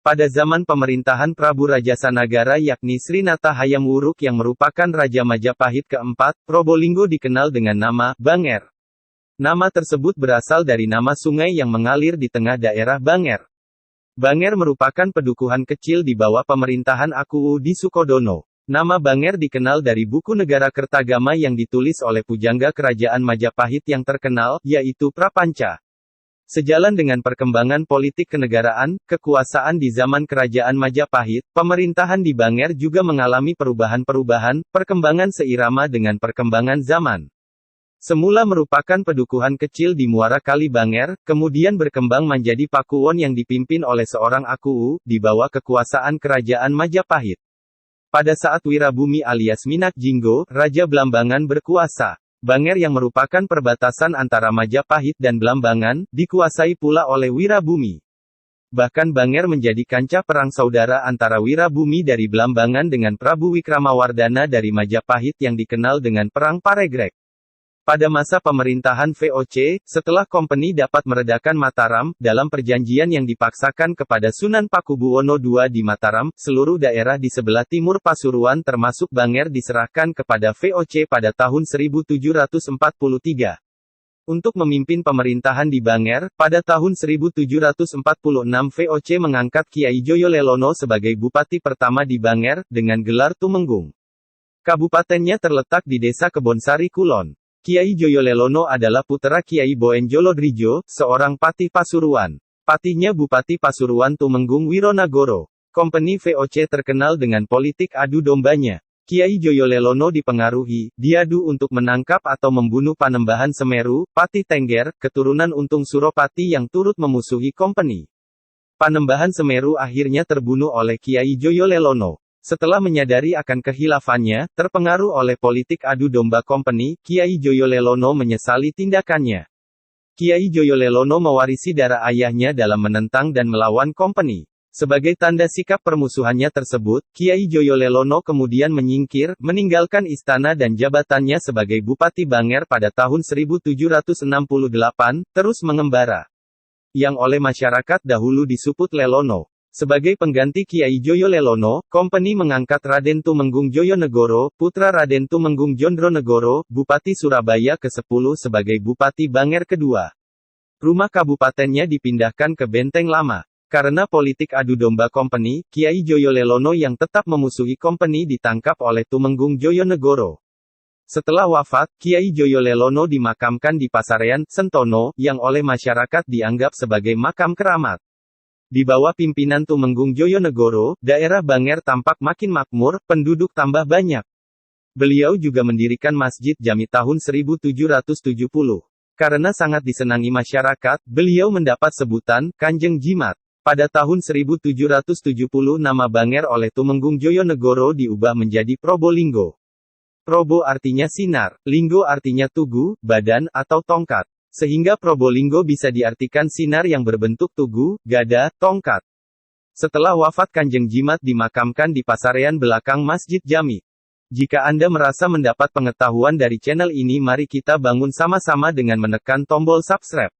Pada zaman pemerintahan Prabu Rajasanagara yakni Srinata Hayam Wuruk yang merupakan Raja Majapahit keempat, Probolinggo dikenal dengan nama Banger. Nama tersebut berasal dari nama sungai yang mengalir di tengah daerah Banger. Banger merupakan pedukuhan kecil di bawah pemerintahan Akuwu di Sukodono. Nama Banger dikenal dari buku Negara Kertagama yang ditulis oleh pujangga kerajaan Majapahit yang terkenal, yaitu Prapanca. Sejalan dengan perkembangan politik kenegaraan, kekuasaan di zaman kerajaan Majapahit, pemerintahan di Banger juga mengalami perubahan-perubahan, perkembangan seirama dengan perkembangan zaman. Semula merupakan pedukuhan kecil di muara Kali Banger, kemudian berkembang menjadi pakuwon yang dipimpin oleh seorang Akuwu, di bawah kekuasaan kerajaan Majapahit. Pada saat Wirabumi alias Minak Jinggo, Raja Blambangan berkuasa. Banger yang merupakan perbatasan antara Majapahit dan Blambangan, dikuasai pula oleh Wirabumi. Bahkan Banger menjadi kancah perang saudara antara Wirabumi dari Blambangan dengan Prabu Wikramawardhana dari Majapahit yang dikenal dengan Perang Paregrek. Pada masa pemerintahan VOC, setelah kompeni dapat meredakan Mataram, dalam perjanjian yang dipaksakan kepada Sunan Pakubuwono II di Mataram, seluruh daerah di sebelah timur Pasuruan termasuk Banger diserahkan kepada VOC pada tahun 1743. Untuk memimpin pemerintahan di Banger, pada tahun 1746 VOC mengangkat Kiai Joyo Lelono sebagai bupati pertama di Banger, dengan gelar Tumenggung. Kabupatennya terletak di Desa Kebonsari Kulon. Kiai Joyo Lelono adalah putra Kiai Boen Jolodrijo, seorang patih Pasuruan. Patihnya Bupati Pasuruan Tumenggung Wironagoro. Kompeni VOC terkenal dengan politik adu dombanya. Kiai Joyo Lelono dipengaruhi, diadu untuk menangkap atau membunuh Panembahan Semeru, Patih Tengger, keturunan Untung Suropati yang turut memusuhi kompeni. Panembahan Semeru akhirnya terbunuh oleh Kiai Joyo Lelono. Setelah menyadari akan kehilafannya, terpengaruh oleh politik adu domba kompeni, Kiai Joyo Lelono menyesali tindakannya. Kiai Joyo Lelono mewarisi darah ayahnya dalam menentang dan melawan kompeni. Sebagai tanda sikap permusuhannya tersebut, Kiai Joyo Lelono kemudian menyingkir, meninggalkan istana dan jabatannya sebagai Bupati Banger pada tahun 1768, terus mengembara. Yang oleh masyarakat dahulu disebut Lelono. Sebagai pengganti Kiai Joyo Lelono, kompeni mengangkat Raden Tumenggung Joyonegoro, putra Raden Tumenggung Jondronegoro, Bupati Surabaya ke-10 sebagai Bupati Banger kedua. Rumah kabupatennya dipindahkan ke Benteng Lama. Karena politik adu domba kompeni, Kiai Joyo Lelono yang tetap memusuhi kompeni ditangkap oleh Tumenggung Joyonegoro. Setelah wafat, Kiai Joyo Lelono dimakamkan di Pasarean, Sentono, yang oleh masyarakat dianggap sebagai makam keramat. Di bawah pimpinan Tumenggung Joyonegoro, daerah Banger tampak makin makmur, penduduk tambah banyak. Beliau juga mendirikan Masjid Jami tahun 1770. Karena sangat disenangi masyarakat, beliau mendapat sebutan Kanjeng Jimat. Pada tahun 1770 nama Banger oleh Tumenggung Joyonegoro diubah menjadi Probolinggo. Probo artinya sinar, linggo artinya tugu, badan, atau tongkat. Sehingga Probolinggo bisa diartikan sinar yang berbentuk tugu, gada, tongkat. Setelah wafat Kanjeng Jimat dimakamkan di Pasarean belakang Masjid Jami. Jika Anda merasa mendapat pengetahuan dari channel ini, mari kita bangun sama-sama dengan menekan tombol subscribe.